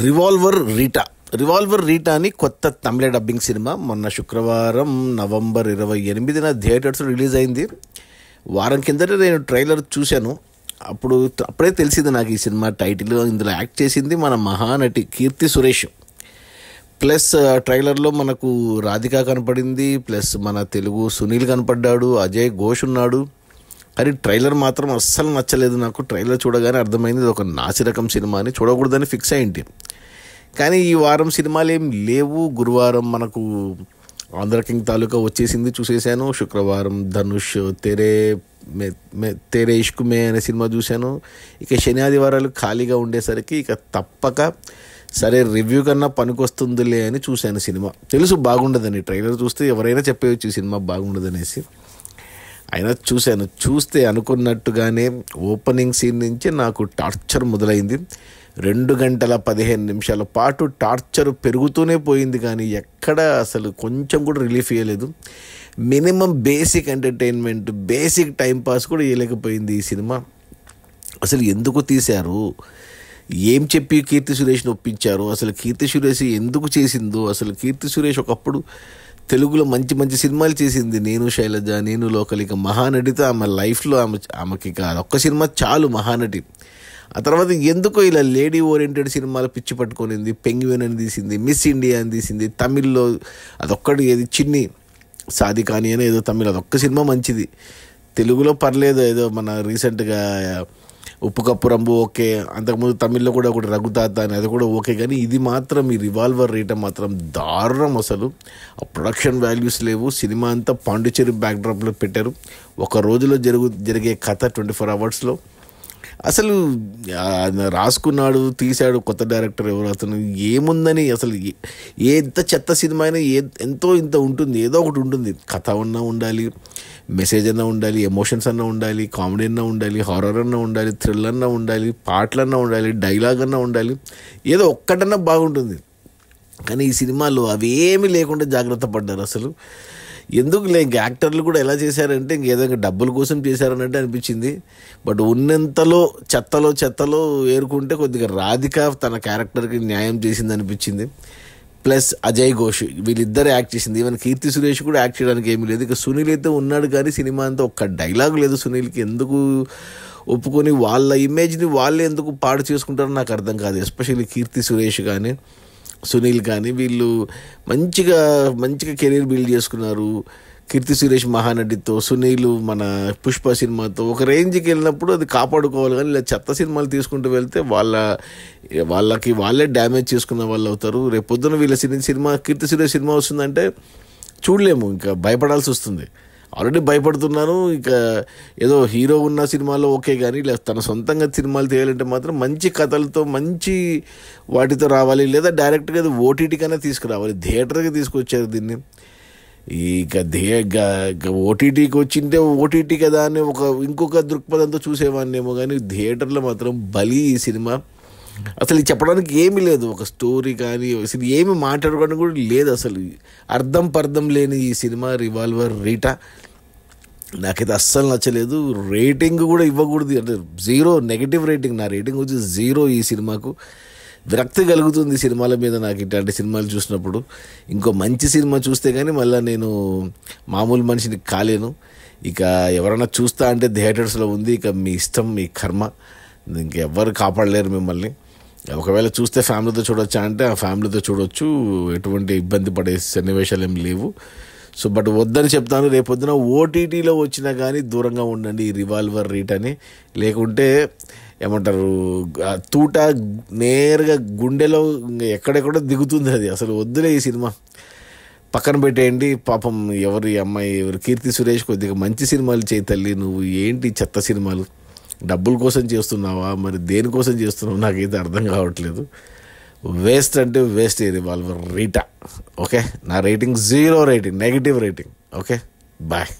Revolver Rita అని కొత్త తమిళ dubbing cinema మొన్న శుక్రవారం నవంబర్ 28న థియేటర్స్ రిలీజ్ అయింది. వారం కిందట నేను ట్రైలర్ చూశాను. అప్పుడే తెలిసింది నాకు ఈ సినిమా టైటిల్. ఇందులో యాక్ట్ చేసింది మన మహానటి కీర్తి సురేష్. ప్లస్ ట్రైలర్లో మనకు రాధిక కనపడింది, ప్లస్ మన తెలుగు సునీల్ కనపడ్డాడు, అజయ్ ఘోష్ ఉన్నాడు. కానీ ట్రైలర్ మాత్రం అస్సలు నచ్చలేదు నాకు. ట్రైలర్ చూడగానే అర్థమైంది ఇది ఒక నాసిరకం సినిమా అని, చూడకూడదని ఫిక్స్ అయింది. కానీ ఈ వారం సినిమాలు ఏం లేవు. గురువారం మనకు ఆంధ్ర కింగ్ తాలూకా వచ్చేసింది, చూసేసాను. శుక్రవారం ధనుష్ తేరే ఇష్క్ మే అనే సినిమా చూశాను. ఇక శని ఆదివారాలు ఖాళీగా ఉండేసరికి ఇక తప్పక సరే రివ్యూ కన్నా పనికొస్తుందిలే అని చూశాను సినిమా. తెలుసు బాగుండదని, ట్రైలర్ చూస్తే ఎవరైనా చెప్పేయచ్చు ఈ సినిమా బాగుండదనేసి. అయినా చూస్తే అనుకున్నట్టుగానే ఓపెనింగ్ సీన్ నుంచి నాకు టార్చర్ మొదలైంది. 2 గంటల 15 నిమిషాల పాటు టార్చర్ పెరుగుతూనే పోయింది, కానీ ఎక్కడ అసలు కొంచెం కూడా రిలీఫ్ ఇవ్వలేదు. Minimum basic entertainment, basic timepass కూడా ఇవ్వలేకపోయింది ఈ సినిమా. అసలు ఎందుకు తీశారు, ఏం చెప్పి కీర్తి సురేష్ని ఒప్పించారు, అసలు కీర్తి సురేష్ ఎందుకు చేసిందో. అసలు కీర్తి సురేష్ ఒకప్పుడు తెలుగులో మంచి మంచి సినిమాలు చేసింది. నేను శైలజ, నేను లోకల్. ఇక మహానటితో ఆమె లైఫ్లో ఆమెకి ఇక ఒక్క సినిమా చాలు మహానటి. ఆ తర్వాత ఎందుకో ఇలా లేడీ ఓరియంటెడ్ సినిమాలు పిచ్చి పట్టుకొనింది. పెంగ్విన్ అని తీసింది, మిస్ ఇండియా అని తీసింది. తమిళ్లో అదొక్కటి, ఏది చిన్ని సాదికాని అని ఏదో తమిళ్, అదొక్క సినిమా మంచిది. తెలుగులో పర్లేదు, ఏదో మన రీసెంట్గా ఉప్పు కప్పు రంబు ఓకే. అంతకుముందు తమిళ్లో కూడా ఒకటి రఘుతాత అని, అది కూడా ఓకే. కానీ ఇది మాత్రం, ఈ రివాల్వర్ రీటా మాత్రం దారుణం. అసలు ఆ ప్రొడక్షన్ వాల్యూస్ లేవు. సినిమా అంతా పాండిచేరి బ్యాక్డ్రాప్లో పెట్టారు. ఒక రోజులో జరిగే కథ 24 అవర్స్లో. అసలు రాసుకున్నాడు, తీశాడు కొత్త డైరెక్టర్ ఎవరు, అతను ఏముందని. అసలు ఎంత చెత్త సినిమా అయినా ఎంతో ఇంత ఉంటుంది, ఏదో ఒకటి ఉంటుంది. కథ అన్నా ఉండాలి, మెసేజ్ అన్నా ఉండాలి, ఎమోషన్స్ అన్నా ఉండాలి, కామెడీ అన్నా ఉండాలి, హారర్ అన్నా ఉండాలి, థ్రిల్ అన్నా ఉండాలి, పాటలన్నా ఉండాలి, డైలాగ్ అన్నా ఉండాలి, ఏదో ఒక్కటన్నా బాగుంటుంది. కానీ ఈ సినిమాలో అవేమీ లేకుండా జాగ్రత్త పడ్డారు. అసలు ఎందుకు ఇంక యాక్టర్లు కూడా ఎలా చేశారంటే ఇంకేదో డబ్బుల కోసం చేశారన్నట్టు అనిపించింది. బట్ ఉన్నంతలో చెత్తలో ఏరుకుంటే కొద్దిగా రాధిక తన క్యారెక్టర్కి న్యాయం చేసింది అనిపించింది. ప్లస్ అజయ్ ఘోష్, వీళ్ళిద్దరు యాక్ట్ చేసింది. ఈవెన్ కీర్తి సురేష్ కూడా యాక్ట్ చేయడానికి ఏమీ లేదు. ఇక సునీల్ అయితే ఉన్నాడు, కానీ సినిమా అంతా ఒక్క డైలాగ్ లేదు సునీల్కి. ఎందుకు ఒప్పుకొని వాళ్ళ ఇమేజ్ని వాళ్ళే ఎందుకు పాడు చేసుకుంటారో నాకు అర్థం కాదు. ఎస్పెషల్లీ కీర్తి సురేష్ కానీ సునీల్ కానీ వీళ్ళు మంచిగా కెరీర్ బిల్డ్ చేసుకున్నారు. కీర్తి సురేష్ మహానటితో, సునీల్ మన పుష్ప సినిమాతో ఒక రేంజ్కి వెళ్ళినప్పుడు అది కాపాడుకోవాలి. కానీ ఇలా చెత్త సినిమాలు తీసుకుంటూ వెళ్తే వాళ్ళే డ్యామేజ్ చేసుకున్న వాళ్ళు అవుతారు. రేపు పొద్దున వీళ్ళ సినిమా కీర్తి సురేష్ సినిమా వస్తుందంటే చూడలేము, ఇంకా భయపడాల్సి వస్తుంది. ఆల్రెడీ భయపడుతున్నాను. ఇక ఏదో హీరో ఉన్న సినిమాలో ఓకే, కానీ ఇలా తన సొంతంగా సినిమాలు తీయాలంటే మాత్రం మంచి కథలతో, మంచి వాటితో రావాలి. లేదా డైరెక్ట్గా అది ఓటీటీ కన్నా తీసుకురావాలి. థియేటర్కి తీసుకొచ్చారు దీన్ని. ఇక ఓటీటీకి వచ్చింటే ఓటీటీ కదా అని ఇంకొక దృక్పథంతో చూసేవాడినేమో, కానీ థియేటర్లో మాత్రం బలి ఈ సినిమా. అసలు చెప్పడానికి ఏమీ లేదు, ఒక స్టోరీ కానీ అసలు ఏమి మాట్లాడుకోవడం కూడా లేదు. అసలు అర్థం లేని ఈ సినిమా రివాల్వర్ రీటా నాకైతే అస్సలు నచ్చలేదు. రేటింగ్ కూడా ఇవ్వకూడదు, అంటే 0 నెగిటివ్ రేటింగ్. నా రేటింగ్ వచ్చి 0. ఈ సినిమాకు విరక్తి కలుగుతుంది సినిమాల మీద నాకు ఇట్లాంటి సినిమాలు చూసినప్పుడు. ఇంకో మంచి సినిమా చూస్తే కానీ మళ్ళీ నేను మామూలు మనిషిని కాలేను. ఇక ఎవరైనా చూస్తా అంటే థియేటర్స్లో ఉంది, ఇక మీ ఇష్టం, మీ కర్మ, ఇంకెవ్వరు కాపాడలేరు మిమ్మల్ని. ఒకవేళ చూస్తే ఫ్యామిలీతో చూడొచ్చా అంటే ఆ ఫ్యామిలీతో చూడొచ్చు, ఎటువంటి ఇబ్బంది పడే సన్నివేశాలు ఏం లేవు. సో బట్ వద్దని చెప్తాను. రేపొద్దున ఓటీటీలో వచ్చినా కానీ దూరంగా ఉండండి ఈ రివాల్వర్ రీటాని. లేకుంటే ఏమంటారు, తూట నేరుగా గుండెలో ఎక్కడెక్కడో దిగుతుంది అది. అసలు వద్దులే ఈ సినిమా, పక్కన పెట్టేయండి. పాపం ఎవరు కీర్తి సురేష్ కొద్దిగా మంచి సినిమాలు చేయి తల్లి. నువ్వు ఏంటి చెత్త సినిమాలు, డబ్బుల కోసం చేస్తున్నావా, మరి దేనికోసం చేస్తున్నావు నాకైతే అర్థం కావట్లేదు. వేస్ట్ అంటే వేస్ట్ ఈ రివాల్వర్ రీటా. ఓకే, నా rating 0 rating, negative rating. Okay, bye.